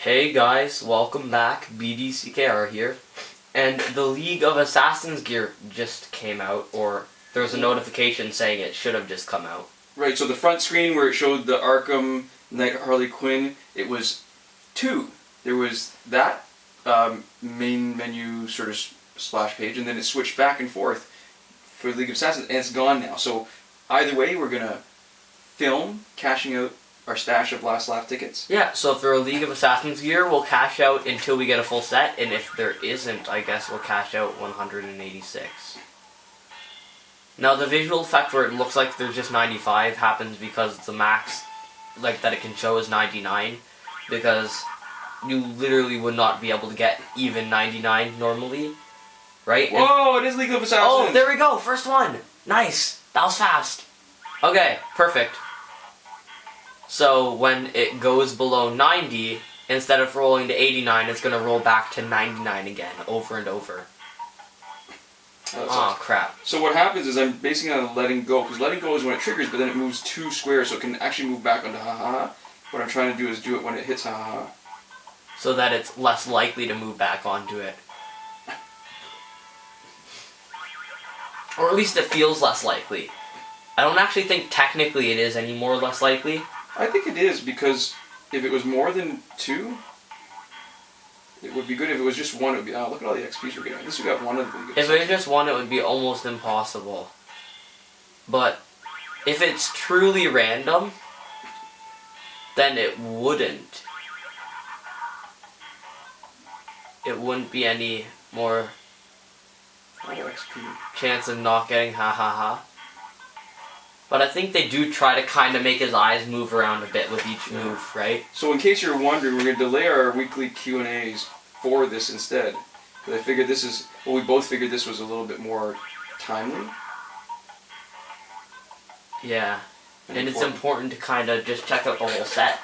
Hey guys, welcome back. BDCKR here. And the League of Assassins gear just came out, or there was a notification saying it should have just come out. Right, so the front screen where it showed the Arkham Knight Harley Quinn, it was two. There was that main menu sort of splash page, and then it switched back and forth for League of Assassins, and it's gone now. So either way, we're going to film cashing out our stash of last laugh tickets. Yeah, so if there are League of Assassins gear, we'll cash out until we get a full set, and if there isn't, I guess we'll cash out 186. Now the visual effect where it looks like there's just 95 happens because the max that it can show is 99, because you literally would not be able to get even 99 normally, right? Whoa, it is League of Assassins! Oh, there we go, first one! Nice! That was fast! Okay, perfect. So when it goes below 90, instead of rolling to 89, it's going to roll back to 99 again, over and over. Oh, crap. So what happens is I'm basing it on letting go, because letting go is when it triggers, but then it moves 2 squares, so it can actually move back onto ha-ha-ha. What I'm trying to do is do it when it hits ha-ha-ha. So that it's less likely to move back onto it. Or at least it feels less likely. I don't actually think technically it is any more or less likely. I think it is, because if it was more than 2, it would be good. If it was just 1, it would be, oh, look at all the XPs we're getting. At least we got 1 of them. If it was just 1, it would be almost impossible. But if it's truly random, then it wouldn't. It wouldn't be any more chance of not getting ha-ha-ha. But I think they do try to kind of make his eyes move around a bit with each move, right? So in case you're wondering, we're going to delay our weekly Q&As for this instead. Because I figured this is, well, we both figured this was a little bit more timely. Yeah, and it's important to kind of just check out the whole set.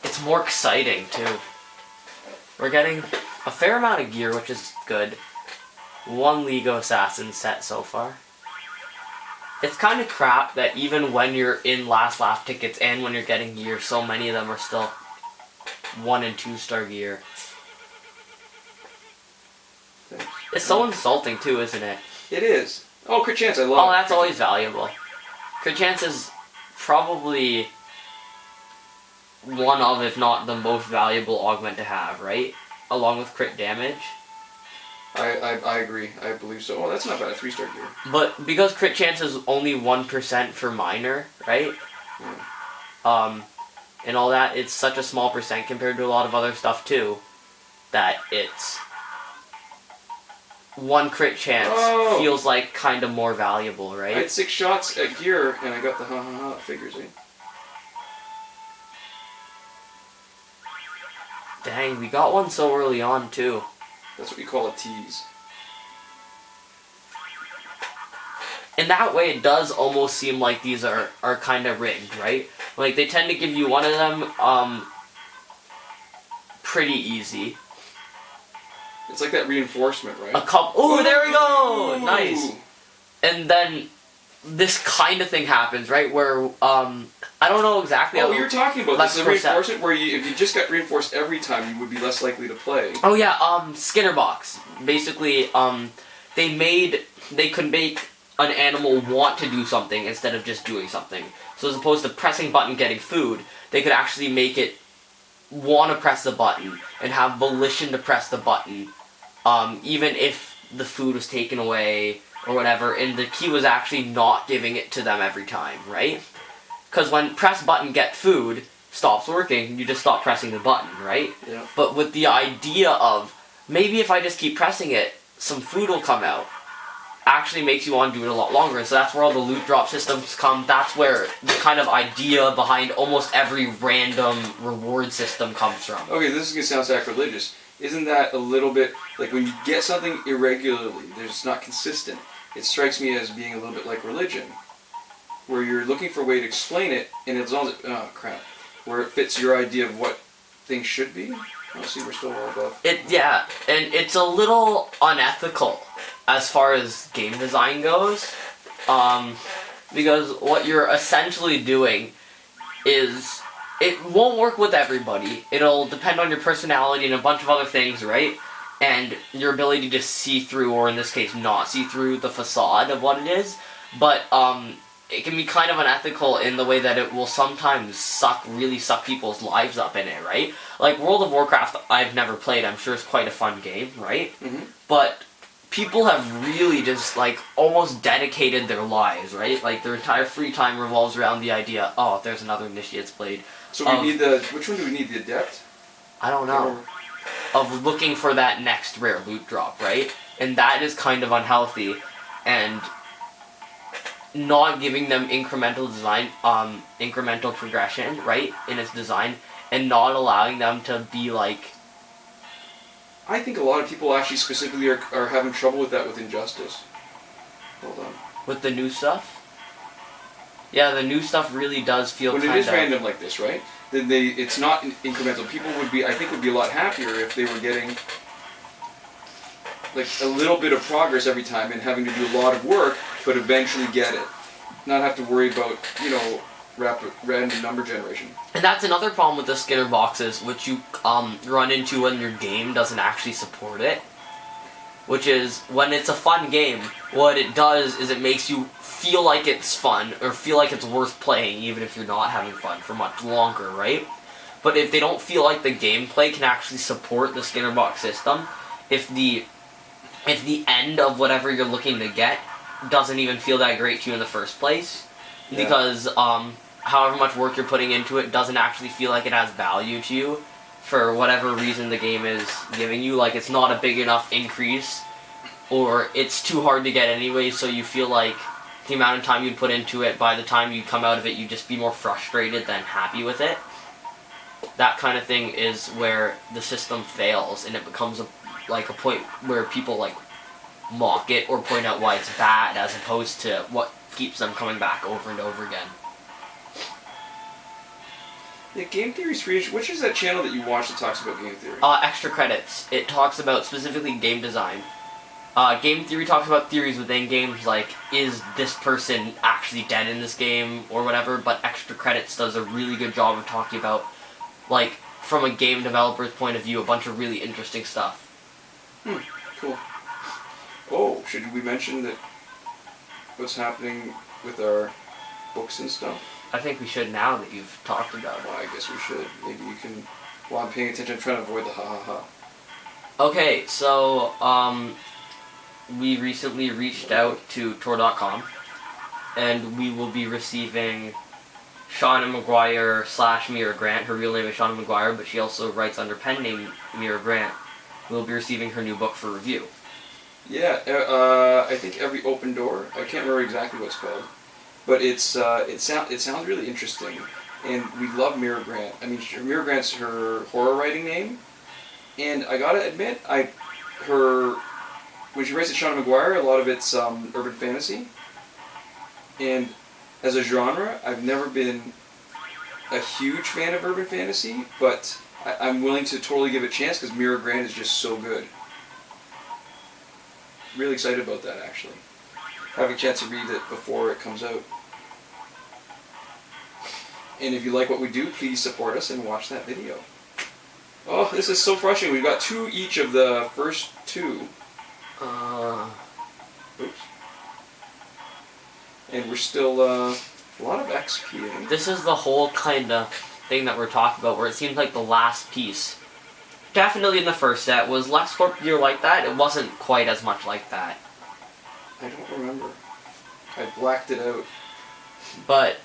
It's more exciting, too. We're getting a fair amount of gear, which is good. 1 League of Assassins set so far. It's kind of crap that even when you're in last laugh tickets and when you're getting gear, so many of them are still 1 and 2 star gear. Thanks. It's so insulting too, isn't it? It is. Oh, crit chance, I love it. Oh, that's always valuable. Crit chance is probably one of, if not the most valuable augment to have, right? Along with crit damage. I agree. I believe so. Oh, that's not bad. A 3-star gear. But because crit chance is only 1% for minor, right? Yeah. And all that, it's such a small percent compared to a lot of other stuff too, that it's 1 crit chance feels like kind of more valuable, right? I had 6 shots at gear and I got the ha-ha-ha figures, eh? Dang, we got one so early on too. That's what you call a tease. In that way, it does almost seem like these are kind of rigged, right? Like, they tend to give you one of them, pretty easy. It's like that reinforcement, right? A couple. Ooh, there we go! Ooh. Nice! And then this kind of thing happens, right? Where, I don't know exactly how... Oh, you're talking about this. The reinforcement where if you just got reinforced every time, you would be less likely to play. Oh yeah, Skinner box. Basically, they could make an animal want to do something instead of just doing something. So as opposed to pressing button getting food, they could actually make it want to press the button and have volition to press the button, even if the food was taken away or whatever, and the key was actually not giving it to them every time, right? Because when press button get food stops working, you just stop pressing the button, right? Yeah. But with the idea of, maybe if I just keep pressing it, some food will come out, actually makes you want to do it a lot longer. And so that's where all the loot drop systems come. That's where the kind of idea behind almost every random reward system comes from. Okay, this is going to sound sacrilegious. Isn't that a little bit, like when you get something irregularly, it's not consistent, it strikes me as being a little bit like religion, where you're looking for a way to explain it, and as long as oh crap, where it fits your idea of what things should be. Oh, see, we're still all above. Yeah, and it's a little unethical as far as game design goes, because what you're essentially doing is it won't work with everybody. It'll depend on your personality and a bunch of other things, right? And your ability to see through, or in this case, not see through the facade of what it is. But it can be kind of unethical in the way that it will sometimes really suck people's lives up in it, right? Like World of Warcraft, I've never played. I'm sure it's quite a fun game, right? Mm-hmm. But people have really just, like, almost dedicated their lives, right? Like, their entire free time revolves around the idea, oh, there's another Initiate's Blade. So we need which one do we need? The Adept? I don't know. Of looking for that next rare loot drop, right? And that is kind of unhealthy. And not giving them incremental design, incremental progression, right, in its design, and not allowing them to be like... I think a lot of people actually specifically are having trouble with that with Injustice. Hold on. With the new stuff? Yeah, the new stuff really does feel when kind of... it is random like this, right, then it's not incremental. People would be a lot happier if they were getting like a little bit of progress every time and having to do a lot of work, but eventually get it. Not have to worry about, random number generation. And that's another problem with the Skinner boxes, which you run into when your game doesn't actually support it. Which is, when it's a fun game, what it does is it makes you feel like it's fun, or feel like it's worth playing, even if you're not having fun for much longer, right? But if they don't feel like the gameplay can actually support the Skinner box system, if the end of whatever you're looking to get doesn't even feel that great to you in the first place, because however much work you're putting into it doesn't actually feel like it has value to you for whatever reason the game is giving you. Like, it's not a big enough increase, or it's too hard to get anyway, so you feel like the amount of time you'd put into it, by the time you come out of it, you'd just be more frustrated than happy with it. That kind of thing is where the system fails, and it becomes a point where people like mock it or point out why it's bad, as opposed to what keeps them coming back over and over again. Yeah, Game Theory's free. Which is that channel that you watch that talks about game theory? Extra Credits. It talks about specifically game design. Game Theory talks about theories within games, like, is this person actually dead in this game, or whatever, but Extra Credits does a really good job of talking about, like, from a game developer's point of view, a bunch of really interesting stuff. Cool. Oh, should we mention that what's happening with our books and stuff? I think we should, now that you've talked about it. Well, I guess we should. Maybe you can... While I'm paying attention, I'm trying to avoid the ha-ha-ha. Okay, so, we recently reached out to Tor.com, and we will be receiving Shauna Maguire / Mira Grant. Her real name is Shauna Maguire, but she also writes under pen name Mira Grant. We'll be receiving her new book for review. Yeah, I think Every Open Door. I can't remember exactly what it's called, but it sounds really interesting, and we love Mira Grant. I mean, Mira Grant's her horror writing name, and I gotta admit, when she writes at Shauna Maguire, a lot of it's urban fantasy, and as a genre, I've never been a huge fan of urban fantasy, but I'm willing to totally give it a chance because Mira Grant is just so good. Really excited about that, actually. Having a chance to read it before it comes out. And if you like what we do, please support us and watch that video. Oh, this is so frustrating. We've got 2 each of the first 2. Oops. And we're still, a lot of XP. This is the whole kind of thing that we're talking about, where it seems like the last piece, definitely in the first set, was LexCorp gear like that. It wasn't quite as much like that. I don't remember. I blacked it out. But,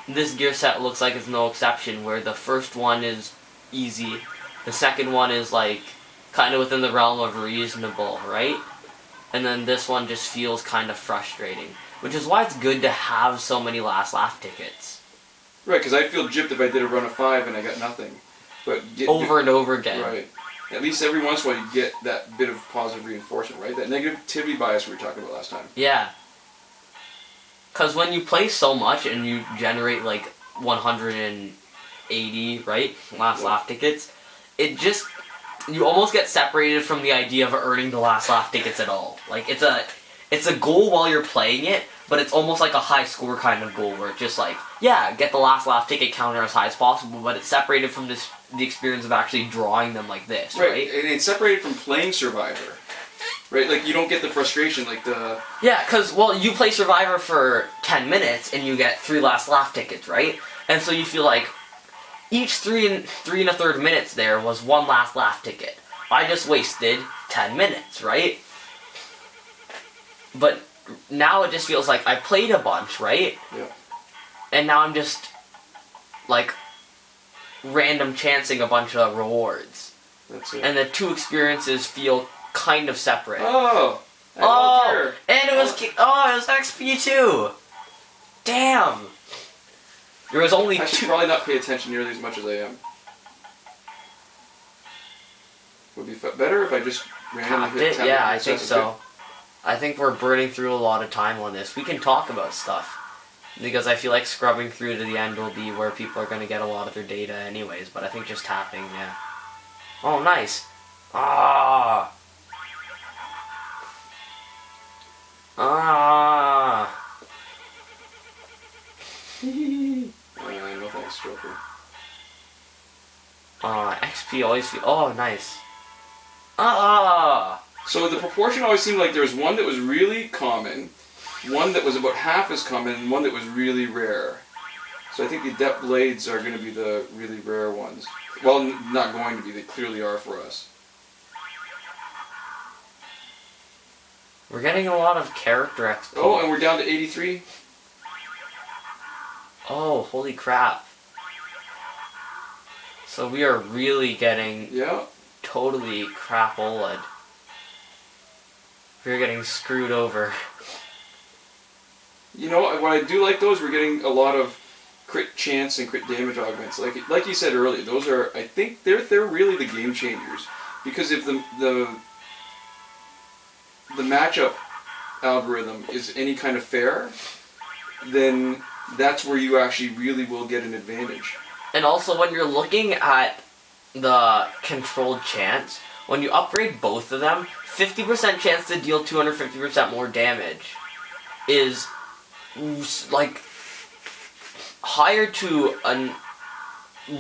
this gear set looks like it's no exception, where the first one is easy, the second one is, like, kind of within the realm of reasonable, right? And then this one just feels kind of frustrating, which is why it's good to have so many Last Laugh tickets. Right, because I'd feel gypped if I did a run of 5 and I got nothing. But over and over again. Right. At least every once in a while you get that bit of positive reinforcement, right? That negativity bias we were talking about last time. Yeah. Because when you play so much and you generate like 180, right, Last Laugh tickets, it just, you almost get separated from the idea of earning the Last Laugh tickets at all. Like, it's a goal while you're playing it, but it's almost like a high score kind of goal where it's just like, yeah, get the last laugh ticket counter as high as possible, but it's separated from the experience of actually drawing them like this, right? And it's separated from playing Survivor. Right, like you don't get the frustration, like the... Yeah, because, well, you play Survivor for 10 minutes and you get 3 last laugh tickets, right? And so you feel like each 3 1/3 minutes there was 1 last laugh ticket. I just wasted 10 minutes, right? But now it just feels like I played a bunch, right? Yeah. And now I'm just, like, random chancing a bunch of rewards. That's it. And the 2 experiences feel kind of separate. Oh! And it was XP too! Damn! There was only I should probably not pay attention nearly as much as I am. Would be better if I just randomly hit tab. Yeah, I think so. I think we're burning through a lot of time on this. We can talk about stuff. Because I feel like scrubbing through to the end will be where people are going to get a lot of their data anyways. But I think just tapping, yeah. Oh, nice. Ah! No thanks, Joker. XP always feel... Oh, nice. So the proportion always seemed like there was one that was really common, one that was about half as common, and one that was really rare. So I think the Adept Blades are going to be the really rare ones. Well, not going to be, they clearly are for us. We're getting a lot of character XP. Oh, and we're down to 83. Oh, holy crap. So we are really getting totally crap-oled. We're getting screwed over. You know, what I do like those, we're getting a lot of crit chance and crit damage augments. Like you said earlier, those are, I think, they're really the game changers. Because if the matchup algorithm is any kind of fair, then that's where you actually really will get an advantage. And also when you're looking at the controlled chance, when you upgrade both of them, 50% chance to deal 250% more damage is like higher to a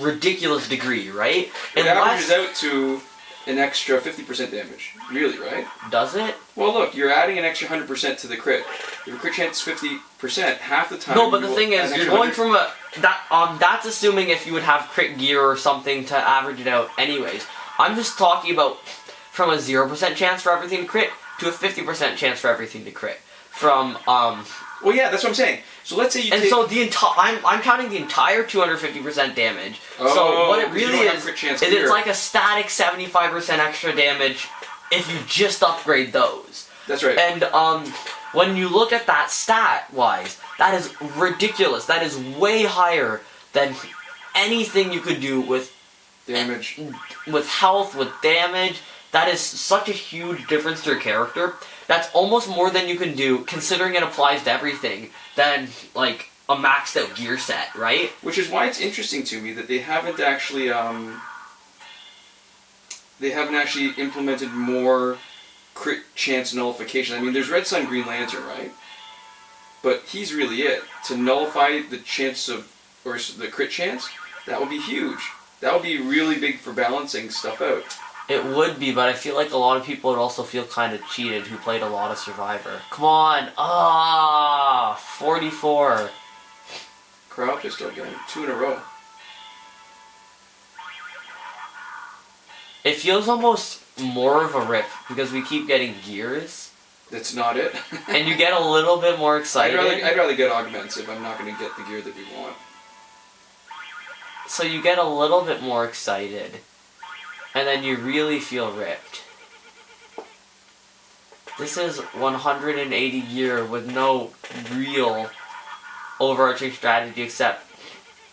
ridiculous degree, right? It averages out to an extra 50% damage. Really, right? Does it? Well, look, you're adding an extra 100% to the crit. If your crit chance is 50%, half the time... No, but the thing is, you're going from that's assuming if you would have crit gear or something to average it out anyways. I'm just talking about from a 0% chance for everything to crit to a 50% chance for everything to crit. From, Well, yeah, that's what I'm saying. So let's say you take... so the I'm counting the entire 250% damage. So what it really is it's like a static 75% extra damage if you just upgrade those. That's right. And when you look at that stat-wise, that is ridiculous. That is way higher than anything you could do with damage, with health, with damage. That is such a huge difference to your character. That's almost more than you can do, considering it applies to everything, than, like, a maxed out gear set, right? Which is why it's interesting to me that they haven't actually implemented more crit chance nullification. I mean, there's Red Sun, Green Lantern, right? But he's really it. To nullify the chance of, or the crit chance, that would be huge. That would be really big for balancing stuff out. It would be, but I feel like a lot of people would also feel kind of cheated who played a lot of Survivor. Come on! 44. Crowd just again, 2 in a row. It feels almost more of a rip because we keep getting gears. That's not it. And you get a little bit more excited. I'd rather get augments if I'm not going to get the gear that we want. So you get a little bit more excited. And then you really feel ripped. This is 180 gear with no real overarching strategy except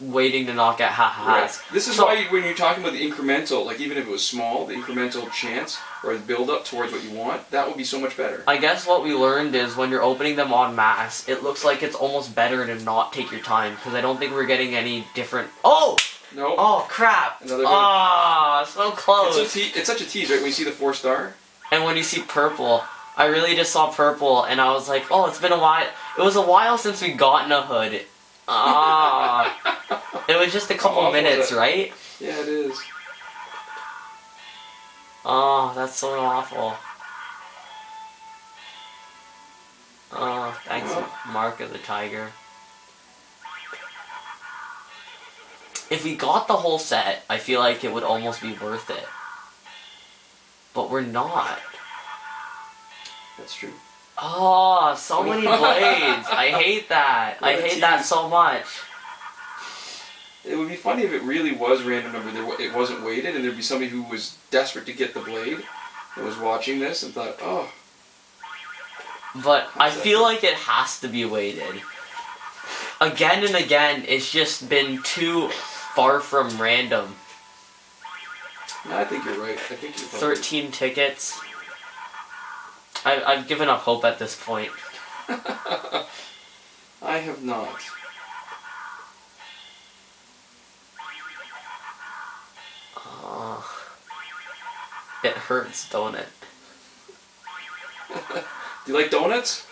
waiting to knock out ha-ha-has. Right. This is why when you're talking about the incremental, like even if it was small, the incremental chance or the build up towards what you want, that would be so much better. I guess what we learned is when you're opening them en masse, it looks like it's almost better to not take your time because I don't think we're getting any different... Oh! No. Oh, crap. Another one. Ah, so close. It's such a tease, right? When you see the 4-star. And when you see purple. I really just saw purple, and I was like, oh, it's been a while. It was a while since we gotten a hood. It was just a couple minutes, right? Yeah, it is. Oh, that's so awful. Oh, thanks, Mark of the Tiger. If we got the whole set, I feel like it would almost be worth it. But we're not. That's true. Oh, so many blades. I hate that. I hate that so much. It would be funny if it really was random number. It wasn't weighted, and there'd be somebody who was desperate to get the blade and was watching this and thought, oh. But I feel like it has to be weighted. Again and again, it's just been too far from random. No, I think you're right. I think you're probably 13 tickets. I've given up hope at this point. I have not. It hurts, don't it? Do you like donuts?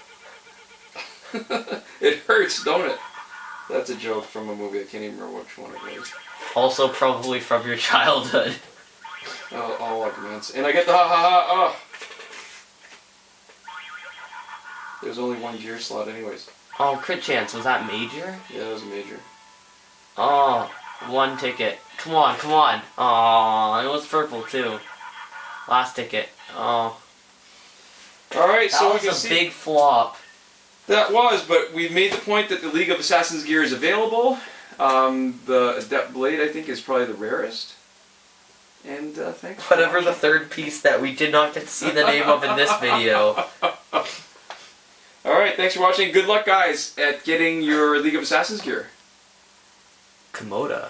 It hurts, don't it? That's a joke from a movie. I can't even remember which one it was. Also probably from your childhood. Oh, all augments. And I get the ha ha ha, oh! There's only one gear slot anyways. Oh, crit chance. Was that major? Yeah, that was a major. Oh, one ticket. Come on, come on. Oh, it was purple too. Last ticket. Oh. Alright, so we That can was a see. big flop. That was, but we've made the point that the League of Assassins gear is available. The Adept Blade, I think, is probably the rarest. And thanks for Whatever the watching. third piece that we did not get to see the name of in this video. Alright, thanks for watching. Good luck, guys, at getting your League of Assassins gear. Komoda.